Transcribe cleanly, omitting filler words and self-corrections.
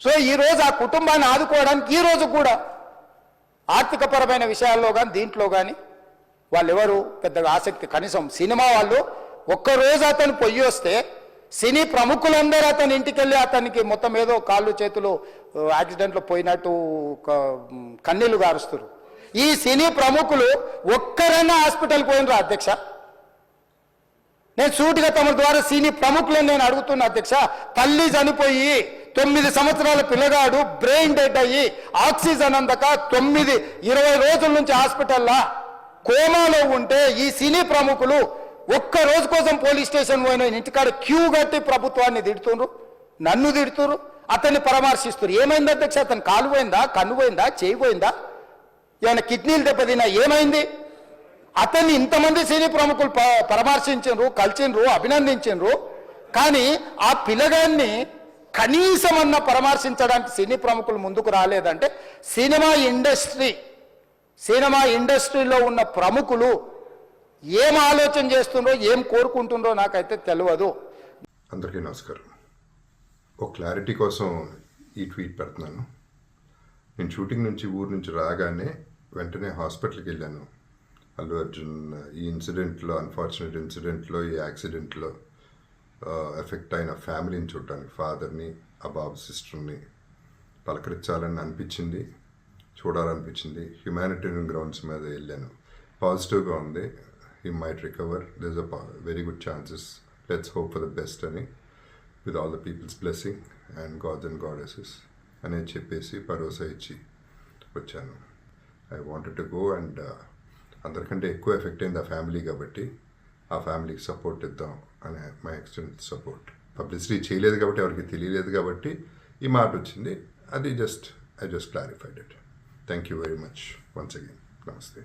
So ఈరోజు ఆ కుటుంబాన్ని ఆదుకోవడానికి ఈరోజు కూడా ఆర్థికపరమైన విషయాల్లో కానీ దీంట్లో కానీ వాళ్ళు ఎవరు పెద్దగా ఆసక్తి, కనీసం సినిమా వాళ్ళు ఒక్కరోజు అతను పొయ్యి వస్తే సినీ ప్రముఖులందరూ అతని ఇంటికి వెళ్ళి అతనికి మొత్తం ఏదో కాళ్ళు చేతులు యాక్సిడెంట్లో పోయినట్టు కన్నీళ్లు గారుస్తారు. ఈ సినీ ప్రముఖులు ఒక్కరైనా హాస్పిటల్కి పోయినరా అధ్యక్ష? నేను సూటిగా తమ ద్వారా సినీ ప్రముఖులను నేను అడుగుతున్నా అధ్యక్ష. తల్లి చనిపోయి 9 సంవత్సరాల పిల్లగాడు బ్రెయిన్ డెడ్ అయ్యి ఆక్సిజన్ అందక 20 రోజుల నుంచి హాస్పిటల్లా కోమాలో ఉంటే ఈ సినీ ప్రముఖులు ఒక్క రోజు కోసం పోలీస్ స్టేషన్ పోయిన ఇంటికాడ క్యూ కట్టి ప్రభుత్వాన్ని తిడుతున్నారు, నన్ను తిడుతున్నారు, అతన్ని పరామర్శిస్తున్నారు. ఏమైంది అధ్యక్ష? అతను కాలు పోయిందా, కన్ను పోయిందా, చేయి పోయిందా, ఏమైనా కిడ్నీలు దెబ్బతిన్నా, ఏమైంది? అతన్ని ఇంతమంది సినీ ప్రముఖులు పరామర్శించరు, కలిసిండ్రు, అభినందించరు. కానీ ఆ పిల్లగాన్ని కనీసం అన్న పరామర్శించడానికి సినీ ప్రముఖులు ముందుకు రాలేదంటే సినిమా ఇండస్ట్రీలో ఉన్న ప్రముఖులు ఏం ఆలోచన చేస్తుండ్రో, ఏం కోరుకుంటుండ్రో నాకైతే తెలియదు. అందరికీ నమస్కారం. ఒక క్లారిటీ కోసం ఈ ట్వీట్ పెడుతున్నాను. నేను షూటింగ్ నుంచి ఊరు నుంచి రాగానే వెంటనే హాస్పిటల్కి వెళ్ళాను. అల్లు అర్జున్ ఈ ఇన్సిడెంట్లో, అన్ఫార్చునేట్ ఇన్సిడెంట్లో, ఈ యాక్సిడెంట్లో ఎఫెక్ట్ అయిన ఫ్యామిలీని చూడటానికి, ఫాదర్ని, ఆ బాబు సిస్టర్ని పలకరించాలని అనిపించింది, చూడాలనిపించింది. హ్యుమానిటేరియన్ గ్రౌండ్స్ మీద వెళ్ళాను. పాజిటివ్గా ఉంది. He might recover, there's a very good chances, let's hope for the best అని, with all the people's blessing and gods and goddesses అని చెప్పేసి భరోసా ఇచ్చి వచ్చాను. I wanted to go and అందరికంటే ఎక్కువ ఎఫెక్ట్ అయింది ఆ ఫ్యామిలీ కాబట్టి ఆ ఫ్యామిలీకి సపోర్ట్ ఇద్దాం అనే మై ఎక్స్టెంట్ సపోర్ట్. పబ్లిసిటీ చేయలేదు కాబట్టి, ఎవరికి తెలియలేదు కాబట్టి ఈ మాట వచ్చింది. అది I just clarified it. Thank you very much once again. నమస్తే.